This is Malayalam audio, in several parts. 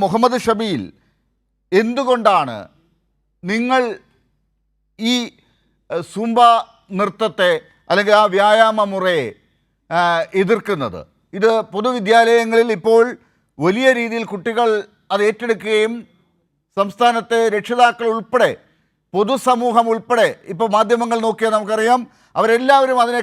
മുഹമ്മദ് ഷബീൽ, എന്തുകൊണ്ടാണ് നിങ്ങൾ ഈ സൂംബ നൃത്തത്തെ അല്ലെങ്കിൽ ആ വ്യായാമ മുറയെ എതിർക്കുന്നത്? ഇത് പൊതുവിദ്യാലയങ്ങളിൽ ഇപ്പോൾ വലിയ രീതിയിൽ കുട്ടികൾ അത് ഏറ്റെടുക്കുകയും സംസ്ഥാനത്തെ രക്ഷിതാക്കൾ ഉൾപ്പെടെ പൊതുസമൂഹം ഉൾപ്പെടെ ഇപ്പോൾ മാധ്യമങ്ങൾ നോക്കിയാൽ നമുക്കറിയാം അവരെല്ലാവരും അതിനെ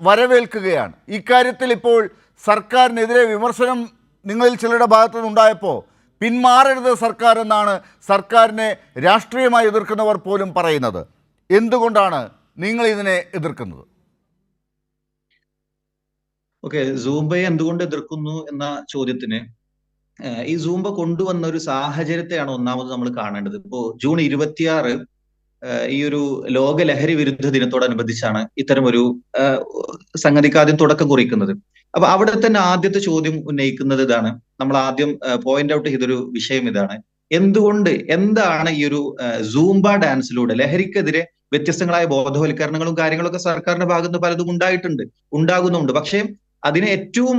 വരവേൽക്കുകയാണ്. ഇക്കാര്യത്തിൽ ഇപ്പോൾ സർക്കാരിനെതിരെ വിമർശനം നിങ്ങളിൽ ചിലരുടെ ഭാഗത്തു നിന്നുണ്ടായപ്പോൾ പിന്മാറരുത് സർക്കാർ എന്നാണ് സർക്കാരിനെ രാഷ്ട്രീയമായി എതിർക്കുന്നവർ പോലും പറയുന്നത്. എന്തുകൊണ്ടാണ് നിങ്ങൾ ഇതിനെ എതിർക്കുന്നത്? ഓക്കെ, സൂംബയെ എന്തുകൊണ്ട് എതിർക്കുന്നു എന്ന ചോദ്യത്തിന് ഈ സൂംബ കൊണ്ടുവന്ന ഒരു സാഹചര്യത്തെയാണ് ഒന്നാമത് നമ്മൾ കാണേണ്ടത്. ഇപ്പോ ജൂൺ 26 ഈ ഒരു ലോക ലഹരി വിരുദ്ധ ദിനത്തോടനുബന്ധിച്ചാണ് ഇത്തരം ഒരു സംഗതിക്ക് ആദ്യം തുടക്കം കുറിക്കുന്നത്. അപ്പൊ അവിടെ തന്നെ ആദ്യത്തെ ചോദ്യം ഉന്നയിക്കുന്നത് ഇതാണ്. നമ്മൾ ആദ്യം പോയിന്റ് ഔട്ട് ചെയ്തൊരു വിഷയം ഇതാണ്: എന്താണ് ഈ ഒരു സൂംബ ഡാൻസിലൂടെ ലഹരിക്കെതിരെ വ്യത്യസ്തങ്ങളായ ബോധവൽക്കരണങ്ങളും കാര്യങ്ങളൊക്കെ സർക്കാരിന്റെ ഭാഗത്ത് പലതും ഉണ്ടാകുന്നുണ്ട്. പക്ഷേ അതിന്റെ ഏറ്റവും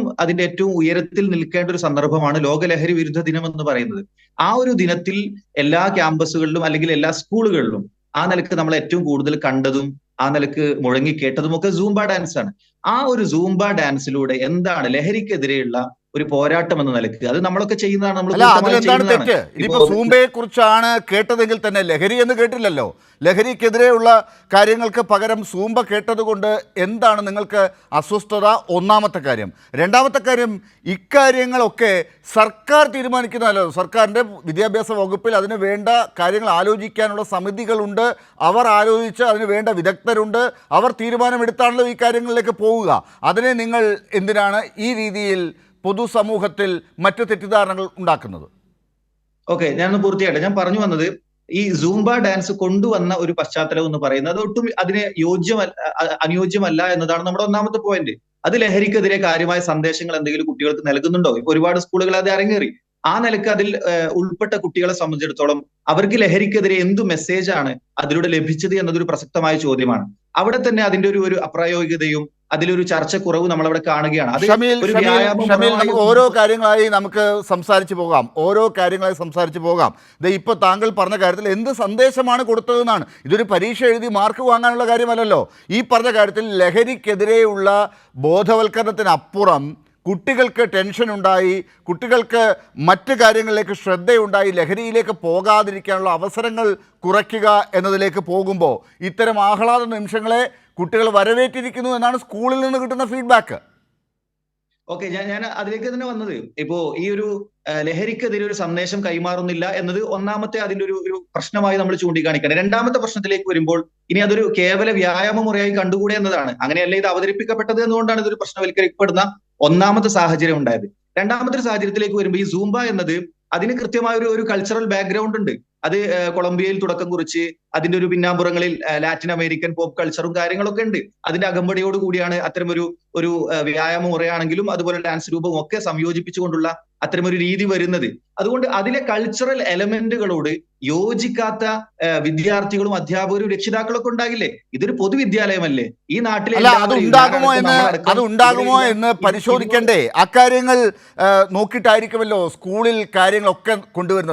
ഉയരത്തിൽ നിൽക്കേണ്ട ഒരു സന്ദർഭമാണ് ലോക ലഹരി വിരുദ്ധ ദിനം എന്ന് പറയുന്നത്. ആ ഒരു ദിനത്തിൽ എല്ലാ ക്യാമ്പസുകളിലും അല്ലെങ്കിൽ എല്ലാ സ്കൂളുകളിലും ആ നിലക്ക് നമ്മൾ ഏറ്റവും കൂടുതൽ കണ്ടതും ആ നിലക്ക് മുഴങ്ങിക്കേട്ടതും ഒക്കെ സൂംബ ഡാൻസ് ആണ്. ആ ഒരു സൂംബ ഡാൻസിലൂടെ എന്താണ് ലഹരിക്കെതിരെയുള്ള ഒരു പോരാട്ടം എന്ന നിലക്ക് അത് നമ്മളൊക്കെ ചെയ്യുന്നതാണ്. ഇനിയിപ്പോ സൂംബയെ കുറിച്ചാണ് കേട്ടതെങ്കിൽ തന്നെ ലഹരി എന്ന് കേട്ടില്ലല്ലോ. ലഹരിക്കെതിരെയുള്ള കാര്യങ്ങൾക്ക് പകരം സൂംബ കേട്ടതുകൊണ്ട് എന്താണ് നിങ്ങൾക്ക് അസ്വസ്ഥത? ഒന്നാമത്തെ കാര്യം. രണ്ടാമത്തെ കാര്യം, ഇക്കാര്യങ്ങളൊക്കെ സർക്കാർ തീരുമാനിക്കുന്നതല്ലോ. സർക്കാരിൻ്റെ വിദ്യാഭ്യാസ വകുപ്പിൽ അതിന് വേണ്ട കാര്യങ്ങൾ ആലോചിക്കാനുള്ള സമിതികളുണ്ട്. അവർ ആലോചിച്ച് അതിന് വേണ്ട വിദഗ്ധരുണ്ട്. അവർ തീരുമാനമെടുത്താണല്ലോ ഈ കാര്യങ്ങളിലേക്ക് പോവുക. അതിനെ നിങ്ങൾ എന്തിനാണ് ഈ രീതിയിൽ പൊതുസമൂഹത്തിൽ മറ്റ് തെറ്റിദ്ധാരണകൾ ഉണ്ടാക്കുന്നത്? ഓക്കെ, ഞാനൊന്ന് പൂർത്തിയായിട്ട് ഞാൻ പറഞ്ഞു വന്നത്, ഈ സൂംബ ഡാൻസ് കൊണ്ടുവന്ന ഒരു പശ്ചാത്തലം എന്ന് പറയുന്നത് ഒട്ടും അതിന് അനുയോജ്യമല്ല എന്നതാണ് നമ്മുടെ ഒന്നാമത്തെ പോയിന്റ്. അത് ലഹരിക്കെതിരെ കാര്യമായ സന്ദേശങ്ങൾ എന്തെങ്കിലും കുട്ടികൾക്ക് നൽകുന്നുണ്ടോ? ഇപ്പൊ ഒരുപാട് സ്കൂളുകൾ അത് അരങ്ങേറി. ആ നിലക്ക് അതിൽ ഉൾപ്പെട്ട കുട്ടികളെ സംബന്ധിച്ചിടത്തോളം അവർക്ക് ലഹരിക്കെതിരെ എന്തു മെസ്സേജാണ് അതിലൂടെ ലഭിച്ചത് എന്നതൊരു പ്രസക്തമായ ചോദ്യമാണ്. അവിടെ തന്നെ അതിന്റെ ഒരു അപ്രായോഗികതയും അതിലൊരു ചർച്ചക്കുറവ് നമ്മളവിടെ കാണുകയാണ്. നമുക്ക് ഓരോ കാര്യങ്ങളായി സംസാരിച്ചു പോകാം. ഇപ്പൊ താങ്കൾ പറഞ്ഞ കാര്യത്തിൽ എന്ത് സന്ദേശമാണ് കൊടുത്തതെന്നാണ്. ഇതൊരു പരീക്ഷ എഴുതി മാർക്ക് വാങ്ങാനുള്ള കാര്യമല്ലല്ലോ. ഈ പറഞ്ഞ കാര്യത്തിൽ ലഹരിക്കെതിരെയുള്ള ബോധവൽക്കരണത്തിനപ്പുറം കുട്ടികൾക്ക് ടെൻഷൻ ഉണ്ടായി, കുട്ടികൾക്ക് മറ്റ് കാര്യങ്ങളിലേക്ക് ശ്രദ്ധയുണ്ടായി, ലഹരിയിലേക്ക് പോകാതിരിക്കാനുള്ള അവസരങ്ങൾ കുറയ്ക്കുക എന്നതിലേക്ക് പോകുമ്പോൾ ഇത്തരം ആഹ്ലാദ നിമിഷങ്ങളെ കുട്ടികൾ വരവേറ്റിരിക്കുന്നു എന്നാണ് സ്കൂളിൽ നിന്ന് കിട്ടുന്ന ഫീഡ്ബാക്ക്. ഓക്കെ, ഞാൻ അതിലേക്ക് തന്നെ വന്നത്. ഇപ്പോ ഈ ഒരു ലഹരിക്കെതിരെ ഒരു സന്ദേശം കൈമാറുന്നില്ല എന്നത് ഒന്നാമത്തെ അതിന്റെ ഒരു പ്രശ്നമായി നമ്മൾ ചൂണ്ടിക്കാണിക്കണം. രണ്ടാമത്തെ പ്രശ്നത്തിലേക്ക് വരുമ്പോൾ ഇനി അതൊരു കേവല വ്യായാമ മുറയായി കണ്ടുകൂടെ എന്നതാണ്. അങ്ങനെയല്ല ഇത് അവതരിപ്പിക്കപ്പെട്ടത് എന്നുകൊണ്ടാണ് ഇതൊരു പ്രശ്നവൽക്കരിക്കപ്പെടുന്ന ഒന്നാമത്തെ സാഹചര്യം ഉണ്ടായത്. രണ്ടാമത്തെ ഒരു സാഹചര്യത്തിലേക്ക് വരുമ്പോൾ ഈ സൂംബ എന്നത് അതിന് കൃത്യമായ ഒരു കൾച്ചറൽ ബാക്ക്ഗ്രൗണ്ട് ഉണ്ട്. അത് കൊളംബിയയിൽ തുടക്കം കുറിച്ച് അതിന്റെ ഒരു പിന്നാമ്പുറങ്ങളിൽ ലാറ്റിൻ അമേരിക്കൻ പോപ്പ് കൾച്ചറും കാര്യങ്ങളൊക്കെ ഉണ്ട്. അതിന്റെ അകമ്പടിയോട് കൂടിയാണ് അത്തരമൊരു വ്യായാമ മുറയാണെങ്കിലും അതുപോലെ ഡാൻസ് രൂപവും ഒക്കെ സംയോജിപ്പിച്ചുകൊണ്ടുള്ള അത്തരമൊരു രീതി വരുന്നത്. അതുകൊണ്ട് അതിലെ കൾച്ചറൽ എലമെന്റുകളോട് യോജിക്കാത്ത വിദ്യാർത്ഥികളും അധ്യാപകരും രക്ഷിതാക്കളൊക്കെ ഉണ്ടാകില്ലേ? ഇതൊരു പൊതുവിദ്യാലയമല്ലേ? ഈ നാട്ടിലെ അതുണ്ടാകുമോ എന്ന് പരിശോധിക്കണ്ടേ? അക്കാര്യങ്ങൾ നോക്കിയിട്ടായിരിക്കുമല്ലോ സ്കൂളിൽ കാര്യങ്ങളൊക്കെ കൊണ്ടുവരുന്നത്.